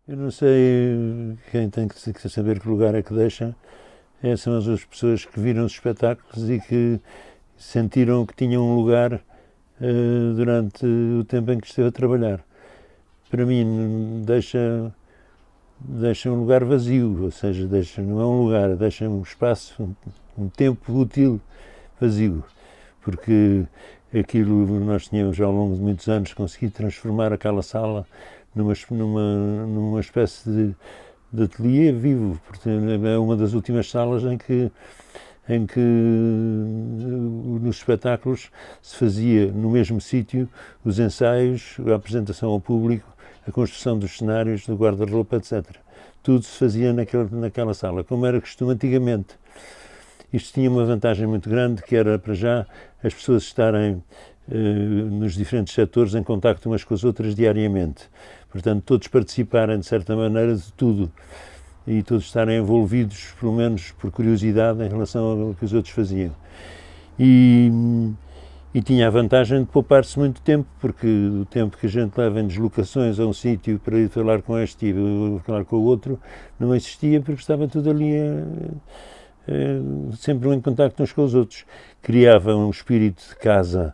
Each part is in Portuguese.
Eu não sei quem tem que saber que lugar é que deixa. Essas são as pessoas que viram os espetáculos e que sentiram que tinham um lugar durante o tempo em que esteve a trabalhar. Para mim, deixa um lugar vazio, ou seja, não é um lugar, deixa um espaço, um tempo útil vazio, porque aquilo nós tínhamos ao longo de muitos anos conseguido transformar aquela sala numa espécie de ateliê vivo, porque é uma das últimas salas em que nos espetáculos se fazia no mesmo sítio os ensaios, a apresentação ao público, a construção dos cenários, do guarda-roupa, etc. Tudo se fazia naquela sala, como era costume antigamente. Isto tinha uma vantagem muito grande, que era, para já, as pessoas estarem nos diferentes setores em contacto umas com as outras diariamente. Portanto, todos participarem, de certa maneira, de tudo. E todos estarem envolvidos, pelo menos por curiosidade, em relação ao que os outros faziam. E tinha a vantagem de poupar-se muito tempo, porque o tempo que a gente leva em deslocações a um sítio para ir falar com este e falar com o outro, não existia, porque estava tudo ali sempre em contacto uns com os outros. Criava um espírito de casa,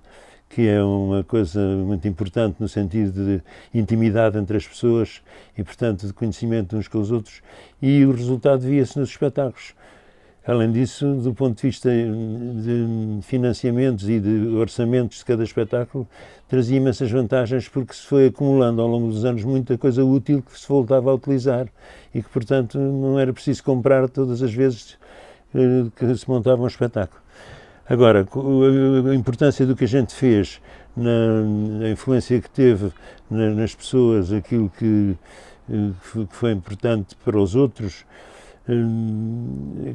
que é uma coisa muito importante no sentido de intimidade entre as pessoas e, portanto, de conhecimento uns com os outros, e o resultado via-se nos espetáculos. Além disso, do ponto de vista de financiamentos e de orçamentos de cada espetáculo, trazia imensas vantagens, porque se foi acumulando ao longo dos anos muita coisa útil que se voltava a utilizar e que, portanto, não era preciso comprar todas as vezes que se montava um espetáculo. Agora, a importância do que a gente fez, a influência que teve nas pessoas, aquilo que foi importante para os outros,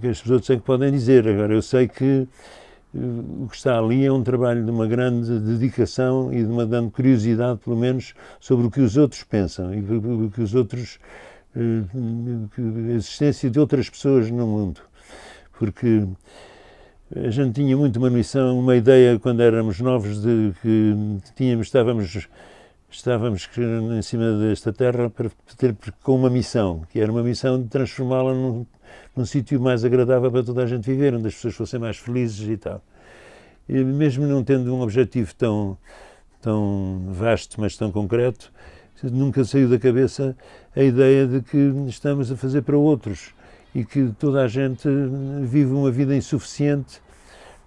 que as outros é que podem dizer. Agora, eu sei que o que está ali é um trabalho de uma grande dedicação e de uma grande curiosidade, pelo menos, sobre o que os outros pensam e o que os outros, a existência de outras pessoas no mundo. Porque a gente tinha muito uma noção, uma ideia quando éramos novos de que estávamos em cima desta terra para ter com uma missão, que era uma missão de transformá-la num sítio mais agradável para toda a gente viver, onde as pessoas fossem mais felizes e tal. E mesmo não tendo um objetivo tão vasto, mas tão concreto, nunca saiu da cabeça a ideia de que estamos a fazer para outros e que toda a gente vive uma vida insuficiente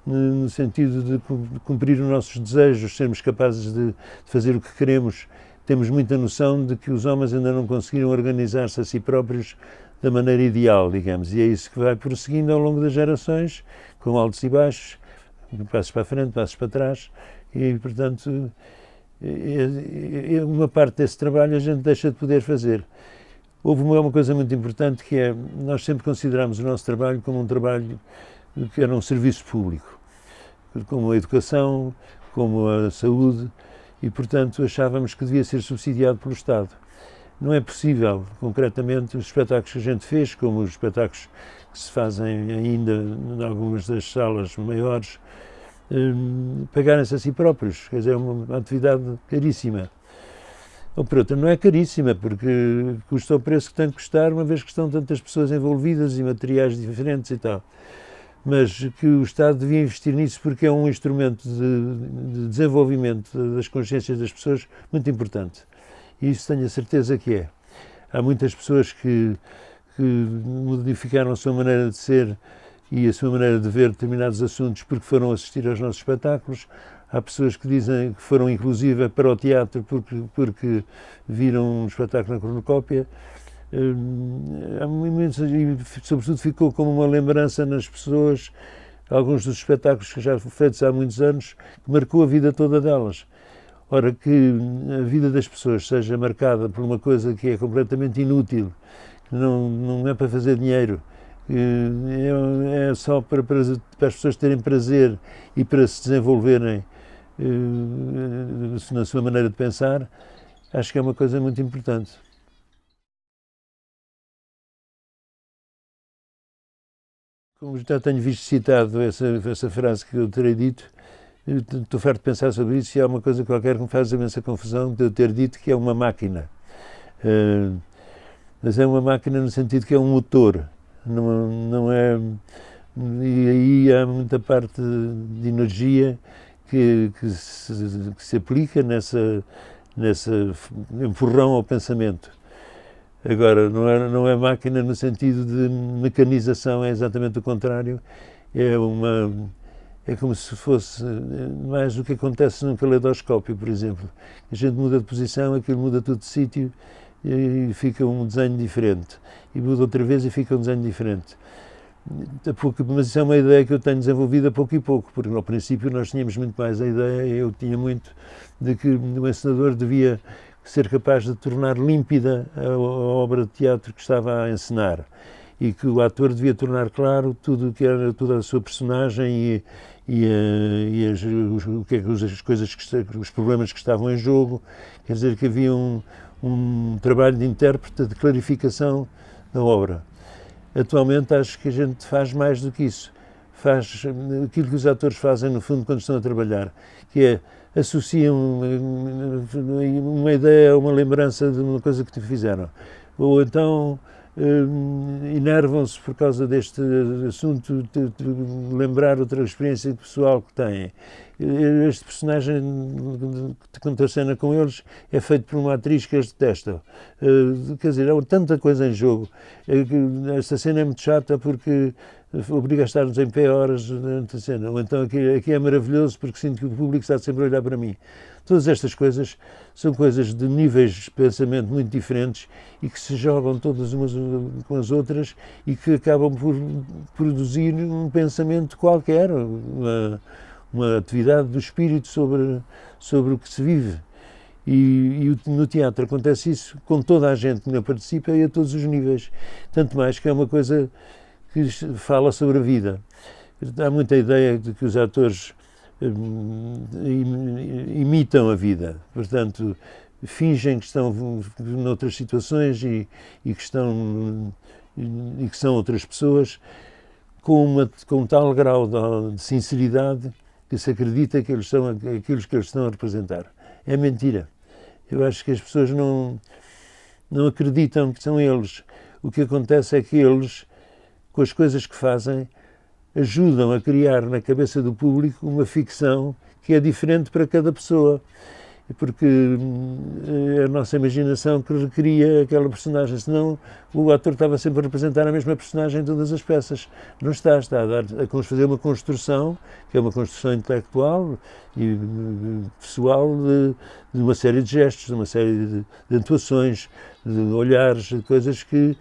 no sentido de cumprir os nossos desejos, sermos capazes de fazer o que queremos. Temos muita noção de que os homens ainda não conseguiram organizar-se a si próprios da maneira ideal, digamos, e é isso que vai prosseguindo ao longo das gerações, com altos e baixos, passos para a frente, passos para trás, e, portanto, uma parte desse trabalho a gente deixa de poder fazer. Houve uma coisa muito importante, que é, nós sempre consideramos o nosso trabalho como um trabalho que era um serviço público, como a educação, como a saúde, e, portanto, achávamos que devia ser subsidiado pelo Estado. Não é possível, concretamente, os espetáculos que a gente fez, como os espetáculos que se fazem ainda em algumas das salas maiores, pagarem-se a si próprios. Quer dizer, é uma atividade caríssima. Ou por outra, não é caríssima, porque custa o preço que tem de custar, uma vez que estão tantas pessoas envolvidas e materiais diferentes e tal. Mas que o Estado devia investir nisso, porque é um instrumento de desenvolvimento das consciências das pessoas muito importante. E isso tenho a certeza que é. Há muitas pessoas que modificaram a sua maneira de ser e a sua maneira de ver determinados assuntos porque foram assistir aos nossos espetáculos. Há pessoas que dizem que foram inclusive para o teatro porque viram um espetáculo na cornucópia. E sobretudo ficou como uma lembrança nas pessoas, alguns dos espetáculos que já foram feitos há muitos anos, que marcou a vida toda delas. Ora, que a vida das pessoas seja marcada por uma coisa que é completamente inútil, que não é para fazer dinheiro, é só para as pessoas terem prazer e para se desenvolverem na sua maneira de pensar, acho que é uma coisa muito importante. Como já tenho visto citado essa frase que eu terei dito, estou farto de pensar sobre isso e há uma coisa qualquer que me faz imensa confusão de eu ter dito que é uma máquina. mas é uma máquina no sentido que é um motor, não é... E aí há muita parte de energia que se aplica nesse empurrão ao pensamento. Agora, não é máquina no sentido de mecanização, é exatamente o contrário. É como se fosse mais o que acontece num caleidoscópio, por exemplo. A gente muda de posição, aquilo muda tudo de sítio e fica um desenho diferente. E muda outra vez e fica um desenho diferente. Mas isso é uma ideia que eu tenho desenvolvido a pouco e pouco, porque ao princípio nós tínhamos muito mais a ideia, eu tinha muito, de que o encenador devia ser capaz de tornar límpida a obra de teatro que estava a encenar e que o ator devia tornar claro tudo que era toda a sua personagem as coisas os problemas que estavam em jogo. Quer dizer que havia um trabalho de intérprete, de clarificação da obra. Atualmente acho que a gente faz mais do que isso, faz aquilo que os atores fazem no fundo quando estão a trabalhar, que é associam uma ideia, uma lembrança de uma coisa que te fizeram, ou então enervam-se por causa deste assunto de lembrar outra experiência pessoal que têm. Este personagem que contracena com eles é feito por uma atriz que eles detestam. Quer dizer, há tanta coisa em jogo. Esta cena é muito chata porque obriga a estar-nos em pé horas durante a cena. Ou então aqui é maravilhoso porque sinto que o público está sempre a olhar para mim. Todas estas coisas são coisas de níveis de pensamento muito diferentes e que se jogam todas umas com as outras e que acabam por produzir um pensamento qualquer, uma atividade do espírito sobre o que se vive. E no teatro acontece isso com toda a gente que não participa e a todos os níveis. Tanto mais que é uma coisa que fala sobre a vida. Há muita ideia de que os atores imitam a vida, portanto, fingem que estão noutras situações e que são outras pessoas com tal grau de sinceridade que se acredita que eles são aquilo que eles estão a representar. É mentira. Eu acho que as pessoas não acreditam que são eles. O que acontece é que eles, com as coisas que fazem, ajudam a criar na cabeça do público uma ficção que é diferente para cada pessoa, porque é a nossa imaginação que recria aquela personagem, senão o ator estava sempre a representar a mesma personagem em todas as peças. Não está a fazer uma construção, que é uma construção intelectual e pessoal de uma série de gestos, de uma série de atuações, de olhares, de coisas que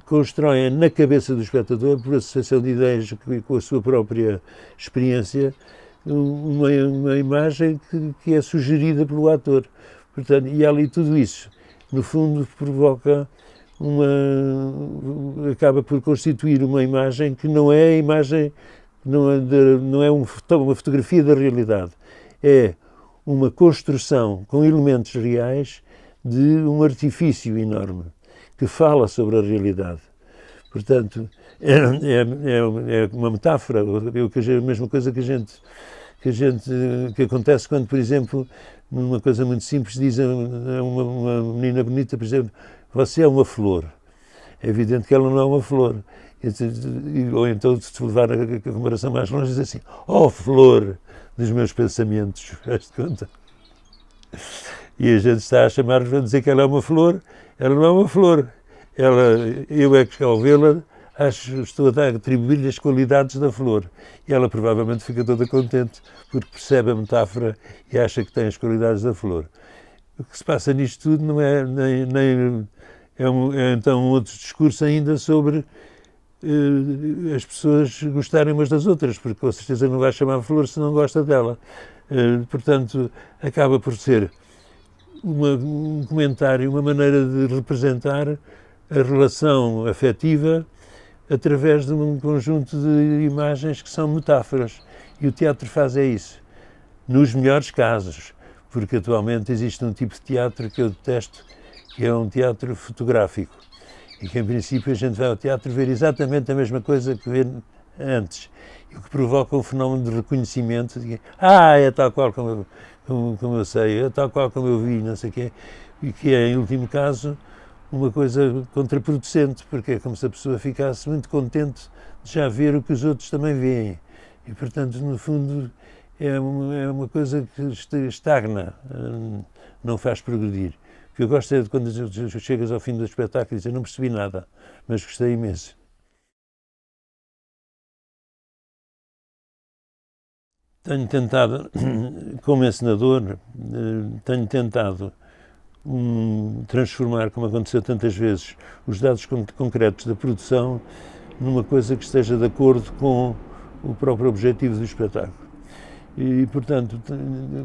constroem na cabeça do espectador, por associação de ideias com a sua própria experiência, uma imagem que é sugerida pelo ator. Portanto, e ali tudo isso, no fundo, provoca acaba por constituir uma imagem que não é a imagem, não é uma fotografia da realidade, é uma construção com elementos reais de um artifício enorme que fala sobre a realidade. Portanto, é uma metáfora, a mesma coisa que acontece quando, por exemplo, numa coisa muito simples, diz a uma menina bonita, por exemplo, você é uma flor. É evidente que ela não é uma flor. Ou então, se levar a comparação mais longe, diz assim, oh, flor dos meus pensamentos, faz-te conta. E a gente está a chamar-nos a dizer que ela é uma flor. Ela não é uma flor. Eu é que, ao vê-la, estou a atribuir-lhe as qualidades da flor. E ela provavelmente fica toda contente, porque percebe a metáfora e acha que tem as qualidades da flor. O que se passa nisto tudo não é então um outro discurso ainda sobre as pessoas gostarem umas das outras, porque com certeza não vai chamar flor se não gosta dela. Portanto, acaba por ser um comentário, uma maneira de representar a relação afetiva através de um conjunto de imagens que são metáforas. E o teatro faz isso, nos melhores casos, porque atualmente existe um tipo de teatro que eu detesto, que é um teatro fotográfico, e que em princípio a gente vai ao teatro ver exatamente a mesma coisa que vê antes, e o que provoca um fenómeno de reconhecimento, de que, é tal qual como eu sei, é tal qual como eu vi, não sei o quê, e que é, em último caso, uma coisa contraproducente, porque é como se a pessoa ficasse muito contente de já ver o que os outros também veem. E, portanto, no fundo, é uma coisa que estagna, não faz progredir. O que eu gosto é de quando chegas ao fim do espetáculo e dizes, não percebi nada, mas gostei imenso. Tenho tentado, como encenador, tenho tentado transformar, como aconteceu tantas vezes, os dados concretos da produção numa coisa que esteja de acordo com o próprio objetivo do espetáculo. E, portanto,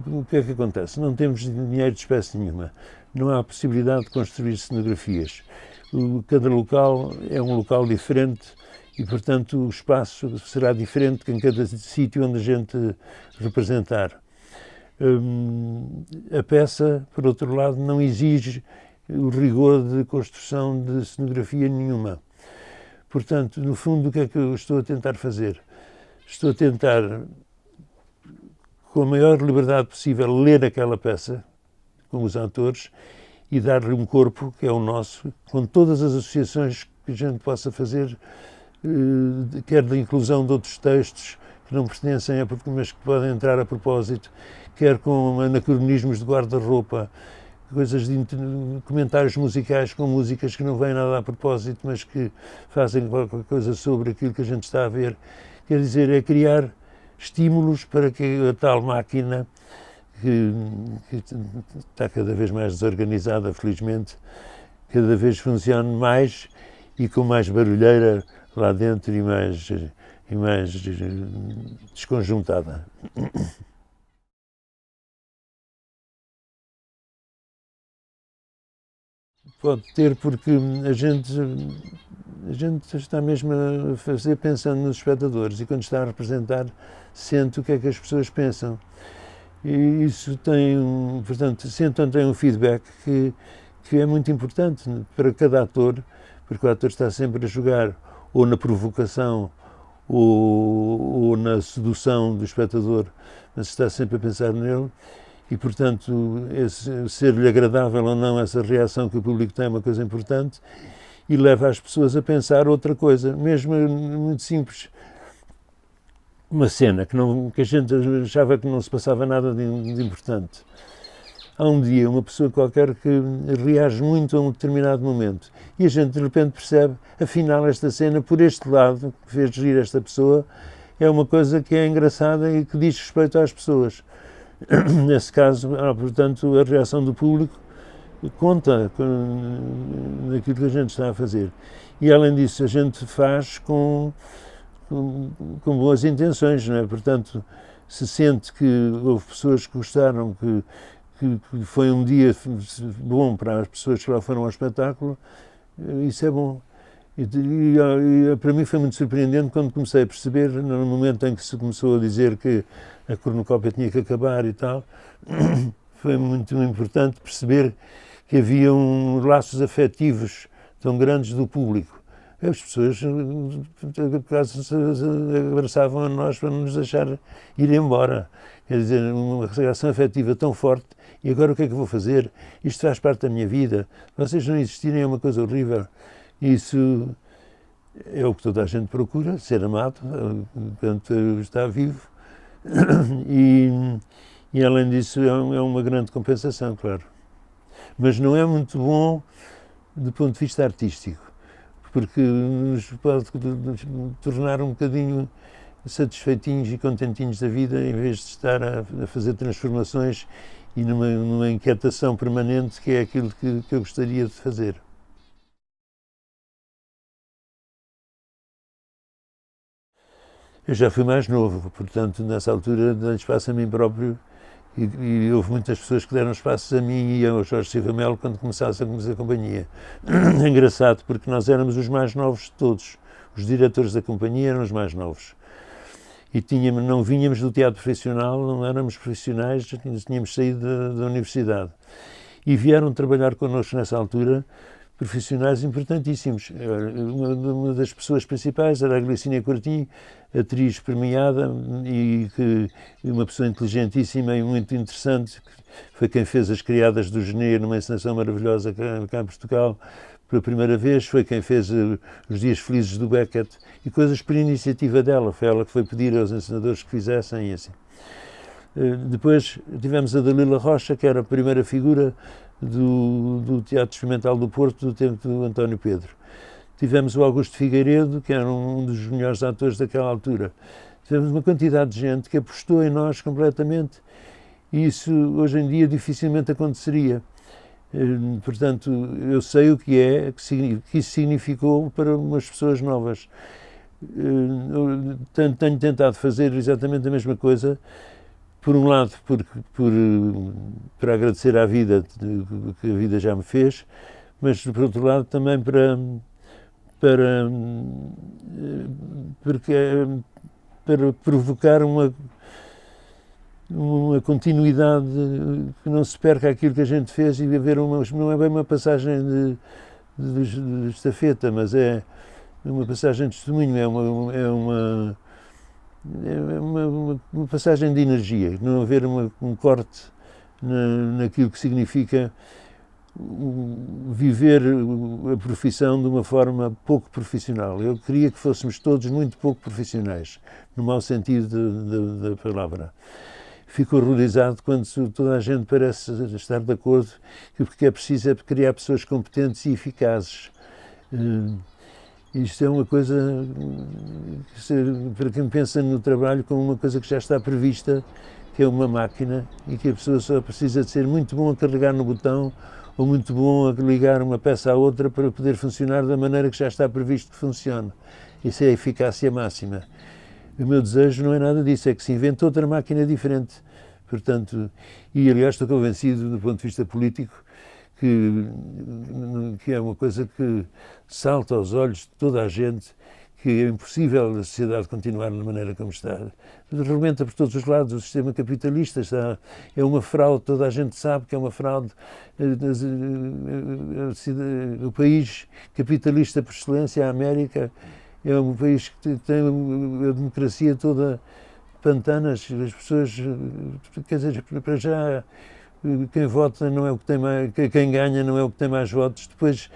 o que é que acontece? Não temos dinheiro de espécie nenhuma. Não há possibilidade de construir cenografias. Cada local é um local diferente e, portanto, o espaço será diferente que em cada sítio onde a gente representar. A peça, por outro lado, não exige o rigor de construção de cenografia nenhuma. Portanto, no fundo, o que é que eu estou a tentar fazer? Estou a tentar, com a maior liberdade possível, ler aquela peça com os atores e dar-lhe um corpo, que é o nosso, com todas as associações que a gente possa fazer, quer da inclusão de outros textos que não pertencem a mas que podem entrar a propósito, quer com anacronismos de guarda-roupa, coisas de comentários musicais com músicas que não vêm nada a propósito, mas que fazem qualquer coisa sobre aquilo que a gente está a ver. Quer dizer, é criar estímulos para que a tal máquina, que está cada vez mais desorganizada, felizmente, cada vez funcione mais e com mais barulheira lá dentro e mais desconjuntada. Pode ter, porque a gente está mesmo a fazer pensando nos espectadores e quando está a representar sente o que é que as pessoas pensam. E isso portanto, tem um feedback que é muito importante para cada ator, porque o ator está sempre a jogar ou na provocação ou na sedução do espectador, mas está sempre a pensar nele. E, portanto, ser-lhe agradável ou não essa reação que o público tem é uma coisa importante e leva as pessoas a pensar outra coisa, mesmo muito simples. Uma cena que a gente achava que não se passava nada de importante. Há um dia uma pessoa qualquer que reage muito a um determinado momento e a gente de repente percebe, afinal esta cena, por este lado, que fez rir esta pessoa, é uma coisa que é engraçada e que diz respeito às pessoas. Nesse caso, portanto, a reação do público conta naquilo que a gente está a fazer. E, além disso, a gente faz com boas intenções, não é? Portanto, se sente que houve pessoas que gostaram, que foi um dia bom para as pessoas que lá foram ao espetáculo, isso é bom. E para mim foi muito surpreendente quando comecei a perceber, no momento em que se começou a dizer que a cornucópia tinha que acabar e tal, foi muito importante perceber que havia laços afetivos tão grandes do público. As pessoas, por acaso, se abraçavam a nós para nos deixar ir embora. Quer dizer, uma reação afetiva tão forte. E agora o que é que eu vou fazer? Isto faz parte da minha vida. Vocês não existirem é uma coisa horrível. Isso é o que toda a gente procura, ser amado, enquanto está vivo. E além disso, é uma grande compensação, claro. Mas não é muito bom do ponto de vista artístico, porque nos pode tornar um bocadinho satisfeitinhos e contentinhos da vida, em vez de estar a fazer transformações e numa inquietação permanente, que é aquilo que eu gostaria de fazer. Eu já fui mais novo, portanto, nessa altura, dei espaço a mim próprio e houve muitas pessoas que deram espaços a mim e ao Jorge Silva Melo quando começássemos a companhia. É engraçado, porque nós éramos os mais novos de todos. Os diretores da companhia eram os mais novos. E não vínhamos do teatro profissional, não éramos profissionais, tínhamos saído da universidade. E vieram trabalhar connosco nessa altura profissionais importantíssimos. Uma das pessoas principais era a Glicínia Coutinho, atriz premiada e uma pessoa inteligentíssima e muito interessante, que foi quem fez As Criadas do Genê, numa encenação maravilhosa cá em Portugal, pela primeira vez, foi quem fez Os Dias Felizes do Beckett, e coisas por iniciativa dela, foi ela que foi pedir aos encenadores que fizessem e assim. Depois tivemos a Dalila Rocha, que era a primeira figura do Teatro Experimental do Porto do tempo do António Pedro. Tivemos o Augusto Figueiredo, que era um dos melhores atores daquela altura. Tivemos uma quantidade de gente que apostou em nós completamente, e isso hoje em dia dificilmente aconteceria. Portanto, eu sei o que isso significou para umas pessoas novas. Tenho tentado fazer exatamente a mesma coisa, por um lado para agradecer à vida que a vida já me fez, mas por outro lado também para provocar uma continuidade, que não se perca aquilo que a gente fez e haver não é bem uma passagem de estafeta, mas é uma passagem de testemunho, é uma passagem de energia, não haver um corte naquilo que significa viver a profissão de uma forma pouco profissional. Eu queria que fôssemos todos muito pouco profissionais, no mau sentido da palavra. Fico horrorizado quando toda a gente parece estar de acordo que o que é preciso é criar pessoas competentes e eficazes. Isto é uma coisa, para quem pensa no trabalho como uma coisa que já está prevista, que é uma máquina, e que a pessoa só precisa de ser muito bom a carregar no botão ou muito bom a ligar uma peça à outra para poder funcionar da maneira que já está previsto que funcione. Isso é a eficácia máxima. O meu desejo não é nada disso, é que se invente outra máquina diferente. Portanto, e aliás estou convencido, do ponto de vista político, que é uma coisa que salta aos olhos de toda a gente, que é impossível a sociedade continuar da maneira como está. Rebenta por todos os lados, o sistema capitalista é uma fraude, toda a gente sabe que é uma fraude. O país capitalista por excelência, a América, é um país que tem a democracia toda pantanas, as pessoas, quer dizer, para já, quem vota não é o que tem mais, quem ganha não é o que tem mais votos, depois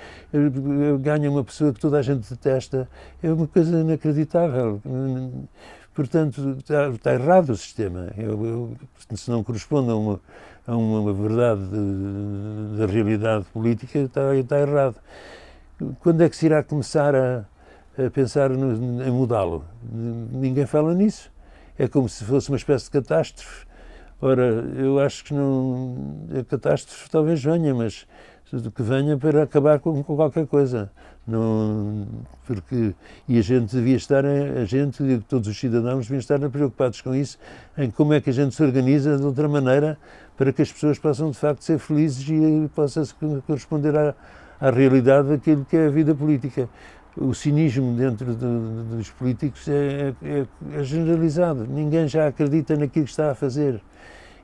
ganha uma pessoa que toda a gente detesta, é uma coisa inacreditável. Portanto, está errado o sistema. Se não corresponde a uma verdade da realidade política, está errado. Quando é que se irá começar a pensar em mudá-lo? Ninguém fala nisso. É como se fosse uma espécie de catástrofe. Ora, eu acho que não. A catástrofe talvez venha, mas que venha para acabar com qualquer coisa. Não, e a gente devia estar, todos os cidadãos deviam estar preocupados com isso, em como é que a gente se organiza de outra maneira para que as pessoas possam de facto ser felizes e possam corresponder à realidade daquilo que é a vida política. O cinismo dentro dos políticos é generalizado. Ninguém já acredita naquilo que está a fazer.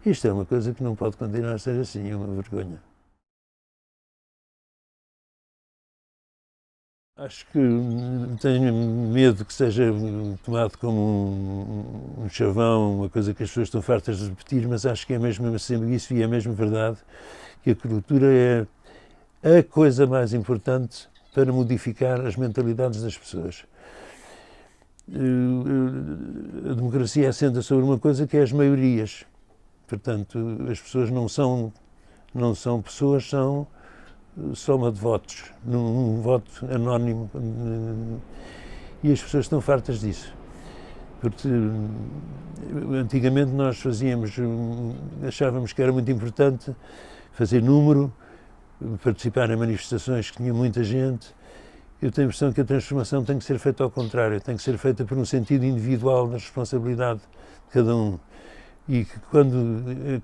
Isto é uma coisa que não pode continuar a ser assim, é uma vergonha. Acho que tenho medo que seja tomado como um chavão, uma coisa que as pessoas estão fartas de repetir, mas acho que é mesmo assim isso e é mesmo verdade, que a cultura é a coisa mais importante para modificar as mentalidades das pessoas. A democracia assenta sobre uma coisa que é as maiorias. Portanto, as pessoas não são pessoas, são soma de votos, num voto anónimo. E as pessoas estão fartas disso. Porque antigamente nós achávamos que era muito importante fazer número, participar em manifestações que tinham muita gente. Eu tenho a impressão que a transformação tem que ser feita ao contrário, tem que ser feita por um sentido individual da responsabilidade de cada um. E que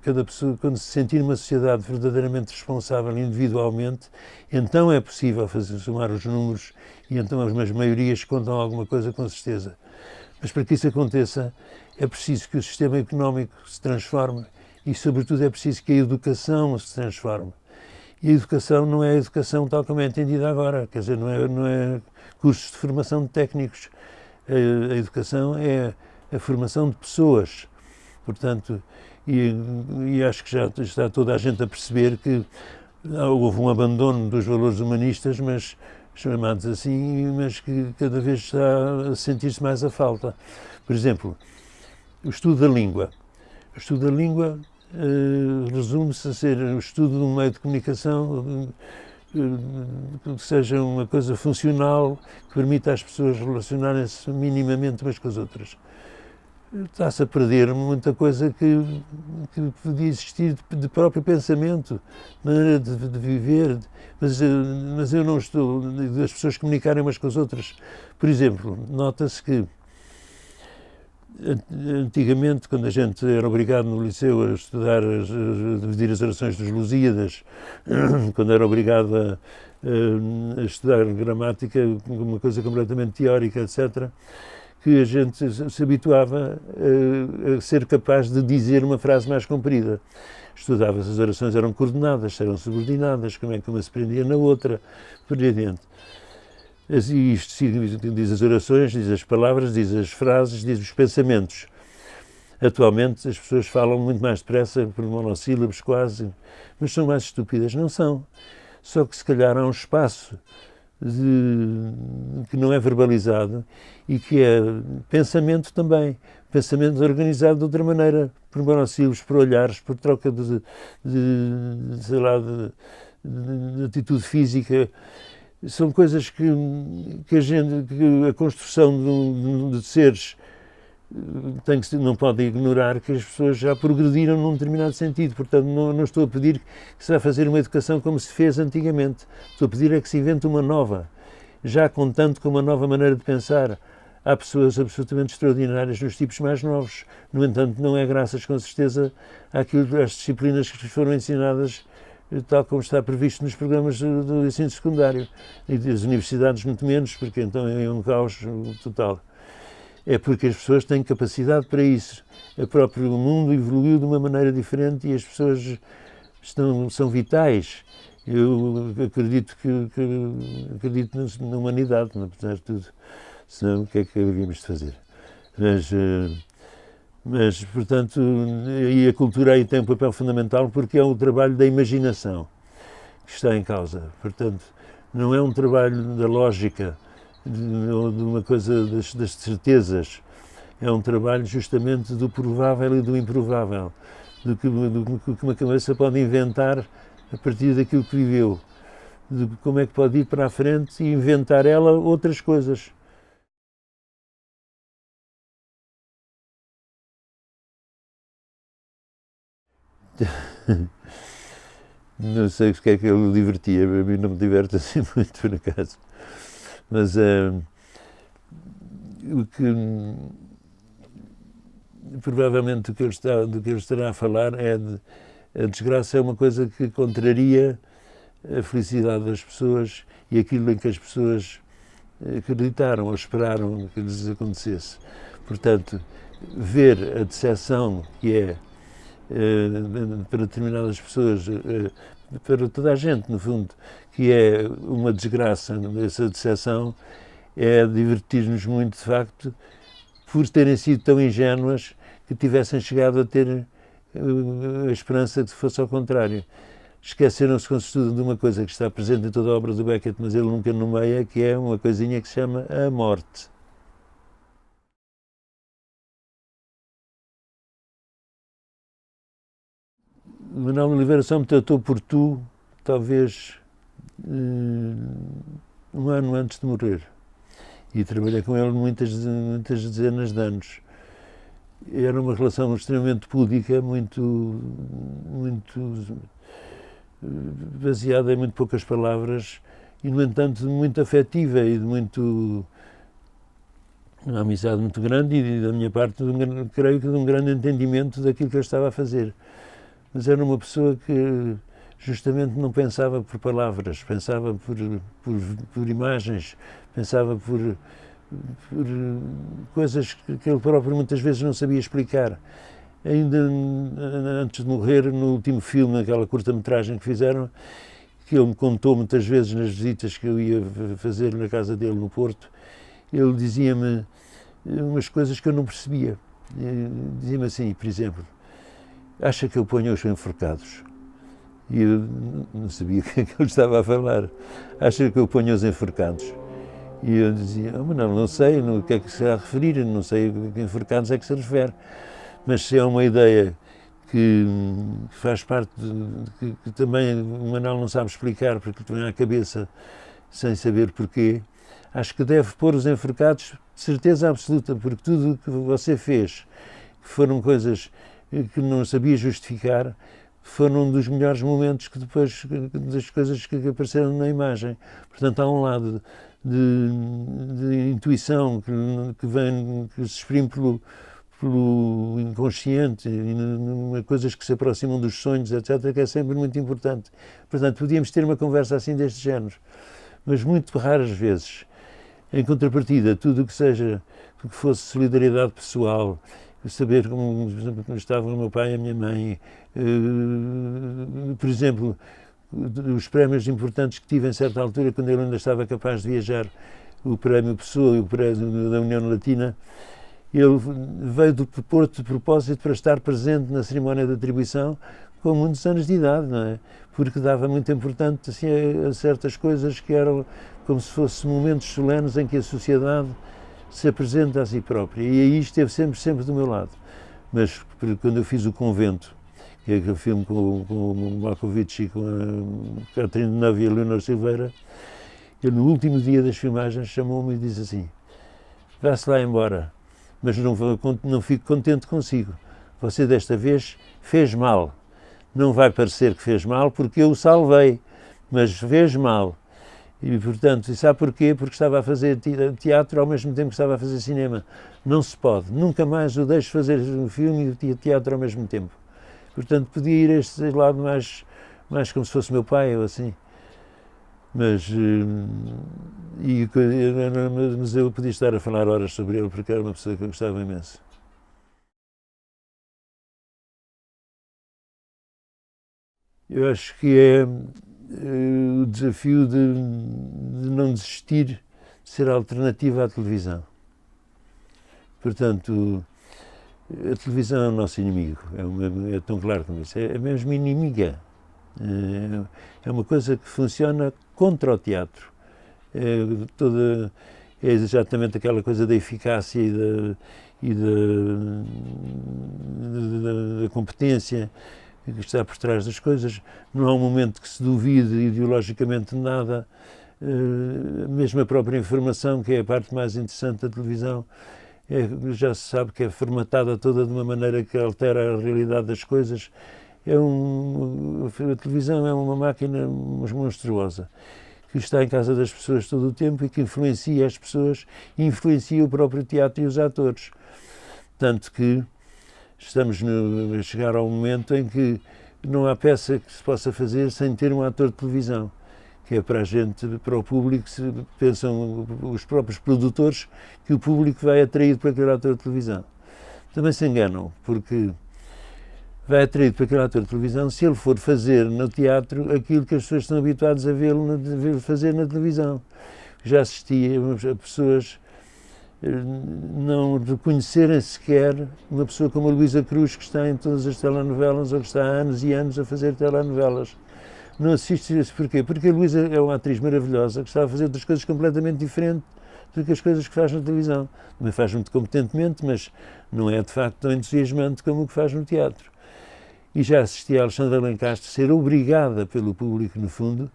cada pessoa, quando se sentir uma sociedade verdadeiramente responsável individualmente, então é possível somar os números e então as maiorias contam alguma coisa com certeza. Mas para que isso aconteça é preciso que o sistema económico se transforme e, sobretudo, é preciso que a educação se transforme. E a educação não é a educação tal como é entendida agora, quer dizer, não é cursos de formação de técnicos. A educação é a formação de pessoas. Portanto, e acho que já está toda a gente a perceber que houve um abandono dos valores humanistas, mas chamados assim, mas que cada vez está a sentir-se mais a falta. Por exemplo, o estudo da língua. O estudo da língua resume-se a ser o estudo de um meio de comunicação que seja uma coisa funcional, que permita às pessoas relacionarem-se minimamente umas com as outras. Está-se a perder muita coisa que podia existir de próprio pensamento, maneira de viver, mas eu não estou, das pessoas comunicarem umas com as outras. Por exemplo, nota-se que antigamente, quando a gente era obrigado no liceu a estudar, a dividir as orações dos Lusíadas, quando era obrigado a estudar gramática, uma coisa completamente teórica, etc., que a gente se habituava a ser capaz de dizer uma frase mais comprida. Estudava se as orações eram coordenadas, se eram subordinadas, como é que uma se prendia na outra, por aí adiante. E isto diz as orações, diz as palavras, diz as frases, diz os pensamentos. Atualmente as pessoas falam muito mais depressa, por monossílabos quase, mas são mais estúpidas. Não são. Só que se calhar há um espaço que não é verbalizado e que é pensamento também. Pensamento organizado de outra maneira, por monossílabos, por olhares, por troca de atitude física. São coisas que a construção de seres não pode ignorar, que as pessoas já progrediram num determinado sentido. Portanto, não estou a pedir que se vá fazer uma educação como se fez antigamente. Estou a pedir é que se invente uma nova, já contando com uma nova maneira de pensar. Há pessoas absolutamente extraordinárias nos tipos mais novos. No entanto, não é graças, com certeza, às disciplinas que lhes foram ensinadas, tal como está previsto nos programas do ensino secundário. E das universidades muito menos, porque então é um caos total. É porque as pessoas têm capacidade para isso. O próprio mundo evoluiu de uma maneira diferente e as pessoas são vitais. Eu acredito na humanidade, apesar de tudo. Senão, o que é que haveríamos de fazer? Mas, portanto, e a cultura aí tem um papel fundamental porque é o trabalho da imaginação que está em causa. Portanto, não é um trabalho da lógica, de uma coisa das certezas. É um trabalho justamente do provável e do improvável, do que uma cabeça pode inventar a partir daquilo que viveu, de como é que pode ir para a frente e inventar ela outras coisas. Não sei o que é que eu divertia, a mim não me diverte assim muito, por acaso. Mas provavelmente do que ele estará a falar é a desgraça é uma coisa que contraria a felicidade das pessoas e aquilo em que as pessoas acreditaram ou esperaram que lhes acontecesse. Portanto, ver a decepção que é para determinadas pessoas, para toda a gente, no fundo, que é uma desgraça, essa decepção, é divertir-nos muito, de facto, por terem sido tão ingênuas que tivessem chegado a ter a esperança de que fosse ao contrário. Esqueceram-se, com certeza, de uma coisa que está presente em toda a obra do Beckett, mas ele nunca nomeia, que é uma coisinha que se chama a morte. Manuel Oliveira só me tratou por tu, talvez um ano antes de morrer. E trabalhei com ele muitas dezenas de anos. Era uma relação extremamente púdica, muito baseada em muito poucas palavras e, no entanto, muito afetiva e de uma amizade muito grande e, da minha parte, creio que de um grande entendimento daquilo que eu estava a fazer. Mas era uma pessoa que justamente não pensava por palavras, pensava por imagens, pensava por coisas que ele próprio muitas vezes não sabia explicar. Ainda antes de morrer, no último filme, naquela curta-metragem que fizeram, que ele me contou muitas vezes nas visitas que eu ia fazer na casa dele no Porto. Ele dizia-me umas coisas que eu não percebia. Dizia-me assim, por exemplo, acha que eu ponho os enforcados? E eu não sabia o que é que ele estava a falar. Acha que eu ponho os enforcados? E eu dizia, mas não sei, o que é que se está a referir, não sei a que enforcados é que se refere. Mas se é uma ideia que faz parte, que também o Manuel não sabe explicar, porque lhe vem à cabeça sem saber porquê, acho que deve pôr os enforcados de certeza absoluta, porque tudo o que você fez, que foram coisas que não sabia justificar, foram um dos melhores momentos que depois das coisas que apareceram na imagem. Portanto, há um lado de intuição que se exprime pelo inconsciente, e coisas que se aproximam dos sonhos, etc., que é sempre muito importante. Portanto, podíamos ter uma conversa assim deste género, mas muito raras vezes. Em contrapartida, tudo o que seja, que fosse solidariedade pessoal, saber como estavam o meu pai e a minha mãe, por exemplo, os prémios importantes que tive em certa altura, quando ele ainda estava capaz de viajar, o prémio Pessoa e o prémio da União Latina, ele veio do Porto de propósito para estar presente na cerimónia de atribuição com muitos anos de idade, não é? Porque dava muito importante assim, a certas coisas que eram como se fossem momentos solenes em que a sociedade se apresenta a si própria. E aí esteve sempre do meu lado. Mas quando eu fiz o Convento, que é aquele filme com o Malkovich e com a Catherine Deneuve e a Leonor Silveira, ele no último dia das filmagens chamou-me e disse assim, vá-se lá embora, mas não fico contente consigo. Você desta vez fez mal. Não vai parecer que fez mal porque eu o salvei, mas fez mal. E, portanto, sabe porquê? Porque estava a fazer teatro ao mesmo tempo que estava a fazer cinema. Não se pode. Nunca mais o deixo fazer um filme e teatro ao mesmo tempo. Portanto, podia ir a este lado mais como se fosse meu pai ou assim. Mas eu podia estar a falar horas sobre ele porque era uma pessoa que eu gostava imenso. Eu acho que é o desafio de não desistir de ser alternativa à televisão. Portanto, a televisão é o nosso inimigo, é tão claro como isso, é mesmo inimiga. É uma coisa que funciona contra o teatro. É exatamente aquela coisa da eficácia e da competência que está por trás das coisas. Não há um momento que se duvide ideologicamente de nada. Mesmo a própria informação, que é a parte mais interessante da televisão, já se sabe que é formatada toda de uma maneira que altera a realidade das coisas. A televisão é uma máquina monstruosa que está em casa das pessoas todo o tempo e que influencia as pessoas e influencia o próprio teatro e os atores. Tanto que estamos a chegar ao momento em que não há peça que se possa fazer sem ter um ator de televisão, que é para a gente, para o público, pensam os próprios produtores que o público vai atraído para aquele ator de televisão. Também se enganam, porque vai atraído para aquele ator de televisão se ele for fazer no teatro aquilo que as pessoas estão habituadas a vê-lo fazer na televisão. Já assisti a pessoas não reconhecerem sequer uma pessoa como a Luísa Cruz, que está em todas as telenovelas ou que está há anos e anos a fazer telenovelas. Não assiste isso porquê? Porque a Luísa é uma atriz maravilhosa que está a fazer outras coisas completamente diferentes do que as coisas que faz na televisão. Também faz muito competentemente, mas não é de facto tão entusiasmante como o que faz no teatro. E já assisti a Alexandra Lencastre ser obrigada pelo público, no fundo,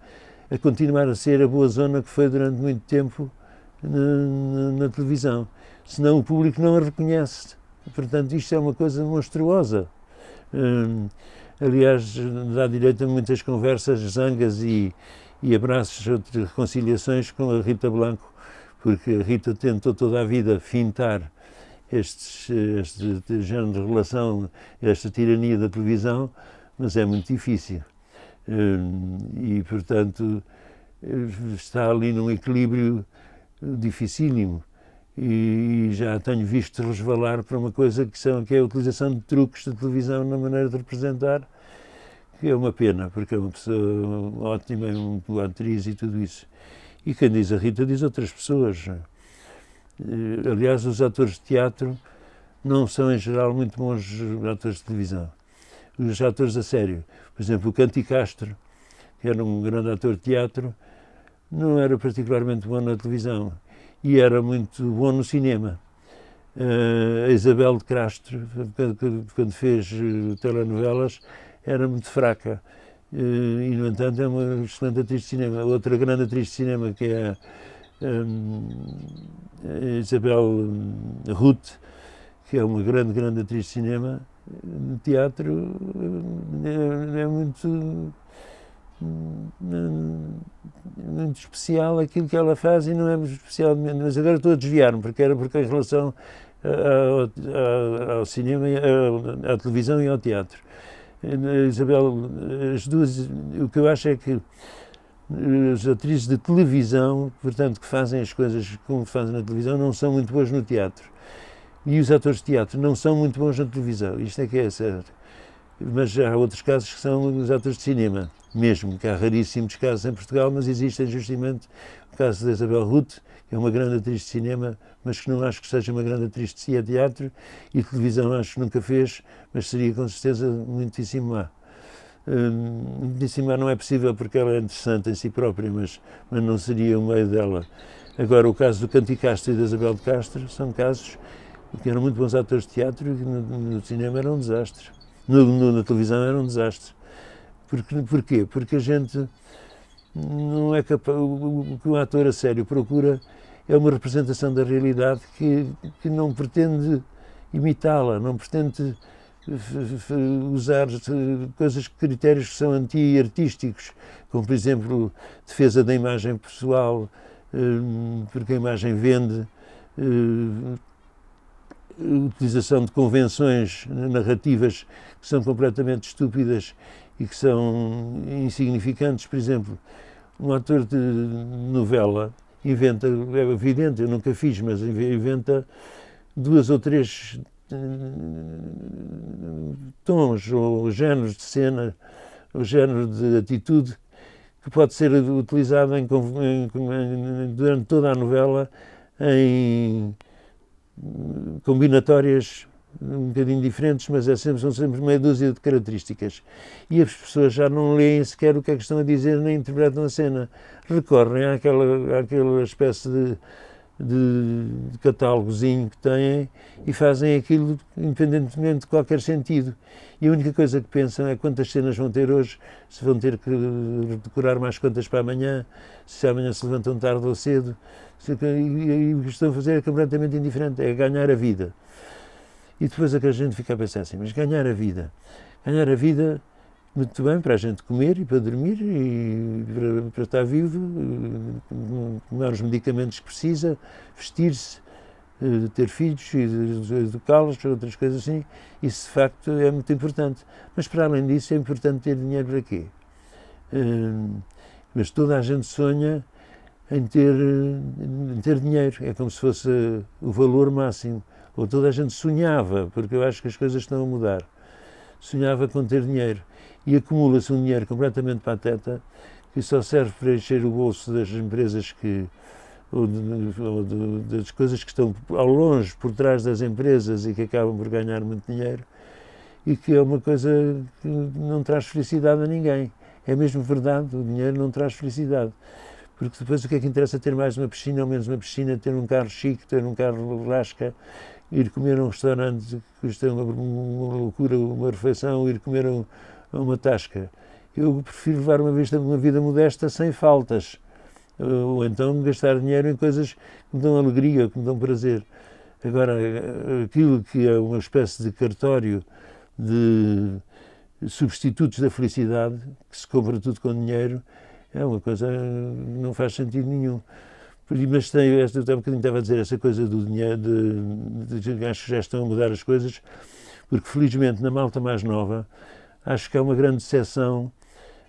a continuar a ser a boa zona que foi durante muito tempo na televisão. Senão o público não a reconhece. Portanto, isto é uma coisa monstruosa. Aliás, dá direito a muitas conversas, zangas e abraços, reconciliações com a Rita Blanco, porque a Rita tentou toda a vida fintar este género de relação, esta tirania da televisão, mas é muito difícil. E, portanto, está ali num equilíbrio dificílimo. E já tenho visto resvalar para uma coisa que é a utilização de truques de televisão na maneira de representar, que é uma pena, porque é uma pessoa ótima, uma boa atriz e tudo isso. E quem diz a Rita diz outras pessoas. Aliás, os atores de teatro não são, em geral, muito bons atores de televisão. Os atores a sério, por exemplo, o Canti Castro, que era um grande ator de teatro, não era particularmente bom na televisão e era muito bom no cinema. A Isabel de Castro, quando fez telenovelas, era muito fraca e, no entanto, é uma excelente atriz de cinema. Outra grande atriz de cinema, que é a Isabel Ruth, que é uma grande atriz de cinema, no teatro é muito especial aquilo que ela faz e não é especial, mas agora estou a desviar-me, porque em relação ao cinema, à televisão e ao teatro. Isabel, as duas, o que eu acho é que as atrizes de televisão, portanto, que fazem as coisas como fazem na televisão, não são muito boas no teatro. E os atores de teatro não são muito bons na televisão, isto é que é certo. Mas há outros casos que são os atores de cinema, mesmo, que há raríssimos casos em Portugal, mas existem justamente o caso da Isabel Ruth, que é uma grande atriz de cinema, mas que não acho que seja uma grande atriz de teatro, e de televisão acho que nunca fez, mas seria com certeza muitíssimo má. Muitíssimo má não é possível porque ela é interessante em si própria, mas não seria o meio dela. Agora, o caso do Canti Castro e da Isabel de Castro são casos que eram muito bons atores de teatro e que no cinema eram um desastre. Na televisão era um desastre. Porquê? Porque a gente não é capaz. O que um ator a sério procura é uma representação da realidade que não pretende imitá-la, não pretende usar critérios que são anti-artísticos, como, por exemplo, defesa da imagem pessoal, porque a imagem vende, utilização de convenções narrativas que são completamente estúpidas e que são insignificantes. Por exemplo, um ator de novela inventa, é evidente, eu nunca fiz, mas inventa 2 ou 3 tons ou géneros de cena, ou género de atitude que pode ser utilizado durante toda a novela em combinatórias um bocadinho diferentes, mas são sempre meia dúzia de características. E as pessoas já não leem sequer o que é que estão a dizer, nem interpretam a cena. Recorrem àquela espécie de catálogozinho que têm e fazem aquilo independentemente de qualquer sentido. E a única coisa que pensam é quantas cenas vão ter hoje, se vão ter que decorar mais quantas para amanhã, se amanhã se levantam tarde ou cedo. E o que estão a fazer é completamente indiferente, é ganhar a vida. E depois é que a gente fica a pensar assim, mas ganhar a vida, muito bem, para a gente comer e para dormir e para estar vivo, tomar os medicamentos que precisa, vestir-se, ter filhos e educá-los, outras coisas assim, isso de facto é muito importante. Mas para além disso é importante ter dinheiro para quê? Mas toda a gente sonha em ter dinheiro, é como se fosse o valor máximo. Ou toda a gente sonhava, porque eu acho que as coisas estão a mudar, sonhava com ter dinheiro. E acumula-se um dinheiro completamente pateta, que só serve para encher o bolso das empresas ou das coisas que estão ao longe, por trás das empresas e que acabam por ganhar muito dinheiro, e que é uma coisa que não traz felicidade a ninguém. É mesmo verdade, o dinheiro não traz felicidade. Porque depois o que é que interessa ter mais uma piscina ou menos uma piscina, ter um carro chique, ter um carro lasca, ir comer a um restaurante que custa uma loucura, uma refeição, ir comer a uma tasca. Eu prefiro levar uma vida modesta sem faltas, ou então gastar dinheiro em coisas que me dão alegria, que me dão prazer. Agora, aquilo que é uma espécie de cartório de substitutos da felicidade, que se compra tudo com dinheiro, é uma coisa que não faz sentido nenhum. Mas eu um bocadinho estava a dizer essa coisa do dinheiro, acho que já estão a mudar as coisas, porque felizmente na malta mais nova acho que há uma grande decepção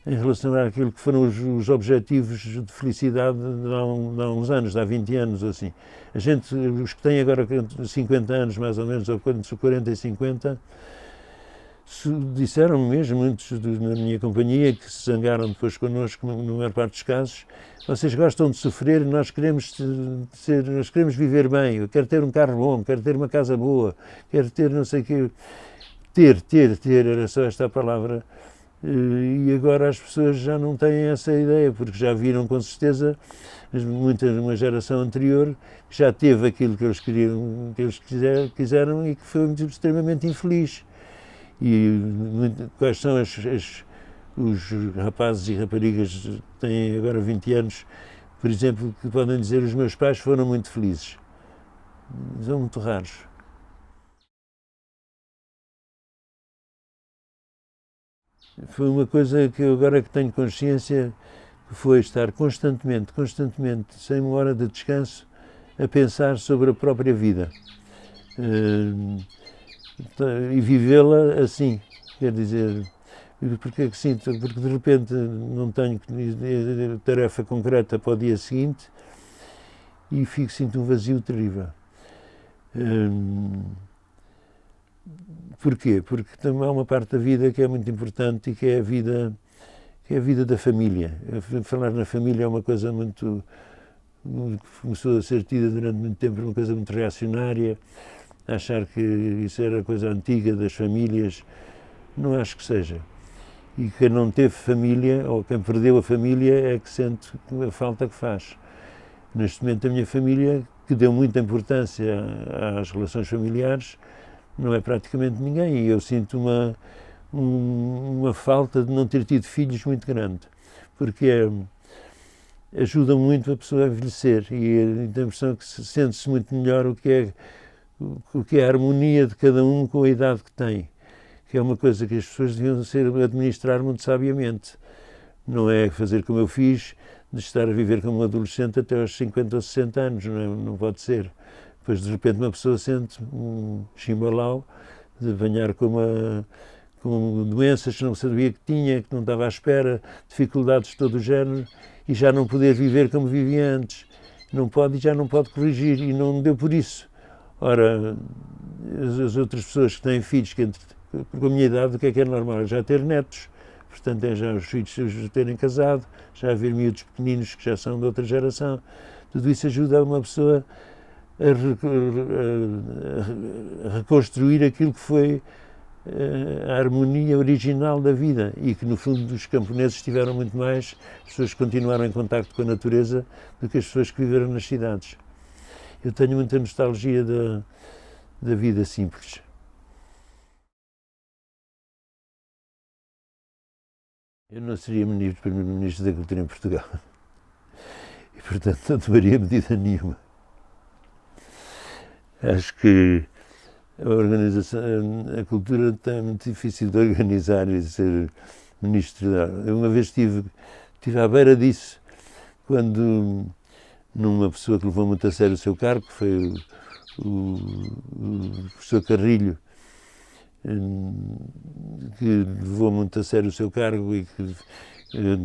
em relação àquilo que foram os objetivos de felicidade de há uns anos, de há 20 anos ou assim. Os que têm agora 50 anos mais ou menos, ou 40 e 50, disseram mesmo, muitos na minha companhia, que se zangaram depois connosco, na maior parte dos casos: vocês gostam de sofrer, nós queremos viver bem, eu quero ter um carro bom, quero ter uma casa boa, quero ter não sei o quê. Ter, era só esta a palavra. E agora as pessoas já não têm essa ideia, porque já viram com certeza uma geração anterior que já teve aquilo que eles queriam, que eles quiseram e que foi extremamente infeliz. E quais são os rapazes e raparigas que têm agora 20 anos, por exemplo, que podem dizer: os meus pais foram muito felizes? São muito raros. Foi uma coisa que eu agora que tenho consciência, que foi estar constantemente, sem uma hora de descanso, a pensar sobre a própria vida. E vivê-la assim, quer dizer, porque é que sinto? Porque de repente não tenho tarefa concreta para o dia seguinte e sinto um vazio terrível. Porquê? Porque também há uma parte da vida que é muito importante e que é a vida da família. Falar na família é uma coisa muito... começou a ser tida durante muito tempo uma coisa muito reacionária, achar que isso era coisa antiga das famílias. Não acho que seja. E quem não teve família, ou quem perdeu a família, é que sente a falta que faz. Neste momento a minha família, que deu muita importância às relações familiares, não é praticamente ninguém, e eu sinto uma falta de não ter tido filhos muito grande, porque ajuda muito a pessoa a envelhecer, e a impressão que sente-se muito melhor o que é a harmonia de cada um com a idade que tem, que é uma coisa que as pessoas deviam administrar muito sabiamente. Não é fazer como eu fiz, de estar a viver como um adolescente até aos 50 ou 60 anos, não pode ser. Depois, de repente, uma pessoa sente um chimbalau de banhar com doenças que não sabia que tinha, que não estava à espera, dificuldades de todo o género, e já não poder viver como vivia antes. Não pode e já não pode corrigir, e não deu por isso. Ora, as outras pessoas que têm filhos, com a minha idade, o que é normal? É já ter netos. Portanto, é já os filhos terem casado, já haver miúdos pequeninos que já são de outra geração. Tudo isso ajuda uma pessoa a reconstruir aquilo que foi a harmonia original da vida, e que no fundo os camponeses tiveram muito mais, as pessoas que continuaram em contacto com a natureza, do que as pessoas que viveram nas cidades. Eu tenho muita nostalgia da vida simples. Eu não seria primeiro-ministro da Cultura em Portugal e, portanto, não tomaria medida nenhuma. Acho que a cultura é muito difícil de organizar e de ser ministro dela. Eu uma vez estive à beira disso, quando numa pessoa que levou muito a sério o seu cargo, que foi o professor Carrilho, que levou muito a sério o seu cargo e que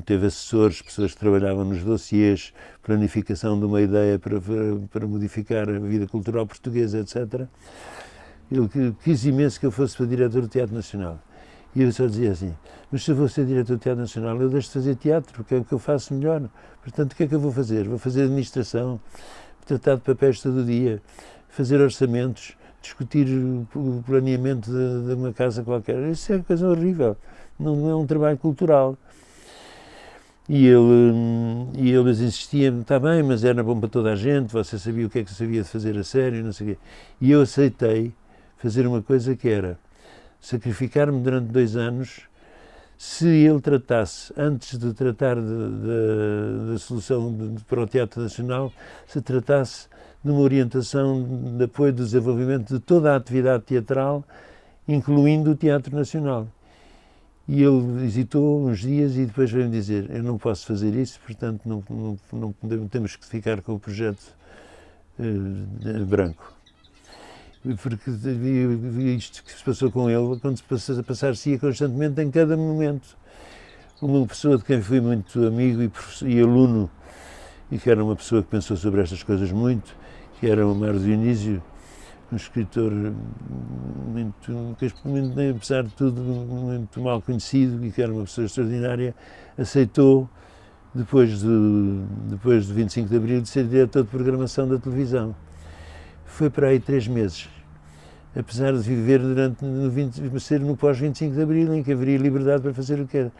teve assessores, pessoas que trabalhavam nos dossiês, planificação de uma ideia para modificar a vida cultural portuguesa, etc. Ele quis imenso que eu fosse para diretor do Teatro Nacional. E eu só dizia assim: mas se eu vou ser diretor do Teatro Nacional, eu deixo de fazer teatro, porque é o que eu faço melhor. Portanto, o que é que eu vou fazer? Vou fazer administração, tratar de papéis todo o dia, fazer orçamentos, discutir o planeamento de uma casa qualquer. Isso é coisa horrível, não é um trabalho cultural. E eles insistiam: está bem, mas era bom para toda a gente, você sabia o que é que sabia de fazer a sério, não sei o quê. E eu aceitei fazer uma coisa que era sacrificar-me durante 2 anos, se ele tratasse, antes de tratar da solução para o Teatro Nacional, se tratasse de uma orientação de apoio do desenvolvimento de toda a atividade teatral, incluindo o Teatro Nacional. E ele hesitou uns dias e depois veio-me dizer: eu não posso fazer isso, portanto não temos que ficar com o projeto branco. Porque isto que se passou com ele, quando se passar-se-ia constantemente em cada momento. Uma pessoa de quem fui muito amigo e aluno, e que era uma pessoa que pensou sobre estas coisas muito, que era o Mário Dionísio, um escritor muito, apesar de tudo, muito mal conhecido e que era uma pessoa extraordinária, aceitou, depois do 25 de Abril, de ser diretor de programação da televisão. Foi para aí 3 meses, apesar de viver ser no pós-25 de Abril, em que haveria liberdade para fazer o que era.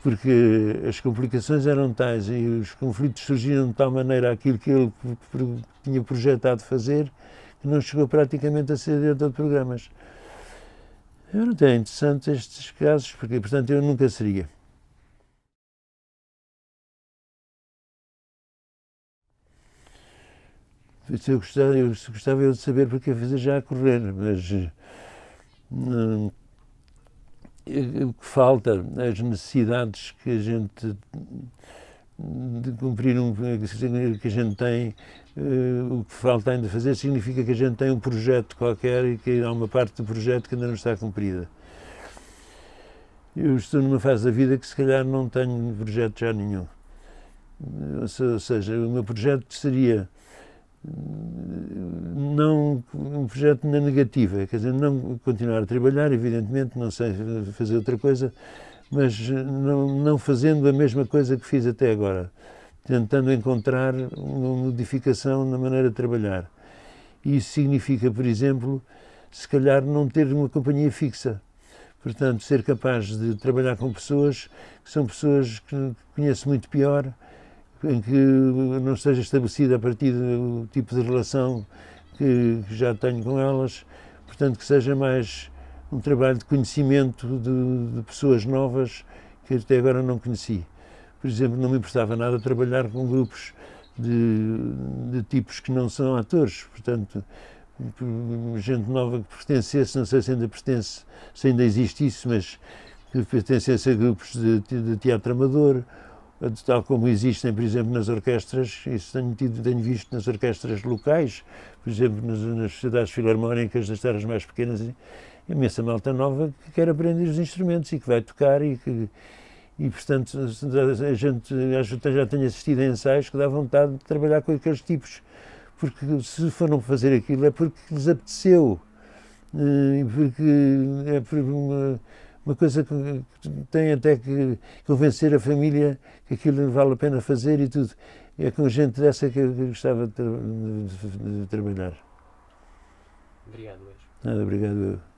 Porque as complicações eram tais e os conflitos surgiram de tal maneira aquilo que ele tinha projetado fazer, que não chegou praticamente a ser diretor de programas. É interessante estes casos, porque, portanto, eu nunca seria. Eu gostava de saber porque fazer já a correr, mas o que falta, as necessidades que a gente de cumprir que a gente tem, o que falta ainda fazer significa que a gente tem um projeto qualquer e que há uma parte do projeto que ainda não está cumprida. Eu estou numa fase da vida que se calhar não tenho projeto já nenhum. Ou seja, o meu projeto seria não um projeto na negativa, quer dizer, não continuar a trabalhar, evidentemente, não sei fazer outra coisa, mas não fazendo a mesma coisa que fiz até agora, tentando encontrar uma modificação na maneira de trabalhar. Isso significa, por exemplo, se calhar não ter uma companhia fixa. Portanto, ser capaz de trabalhar com pessoas que são pessoas que conheço muito pior, em que não esteja estabelecida a partir do tipo de relação que já tenho com elas, portanto que seja mais um trabalho de conhecimento de pessoas novas que até agora não conheci. Por exemplo, não me importava nada trabalhar com grupos de tipos que não são atores, portanto, gente nova que pertencesse, não sei se ainda pertence, se ainda existe isso, mas que pertencesse a grupos de teatro amador, tal como existem, por exemplo, nas orquestras, isso tenho visto nas orquestras locais, por exemplo, nas sociedades filarmónicas das terras mais pequenas, imensa malta nova que quer aprender os instrumentos e que vai tocar e portanto, a gente já tem assistido a ensaios que dá vontade de trabalhar com aqueles tipos, porque se foram fazer aquilo é porque lhes apeteceu, porque é por uma coisa que tem até que convencer a família que aquilo vale a pena fazer e tudo. É com gente dessa que eu gostava de trabalhar. Obrigado, Luís. Nada, obrigado eu.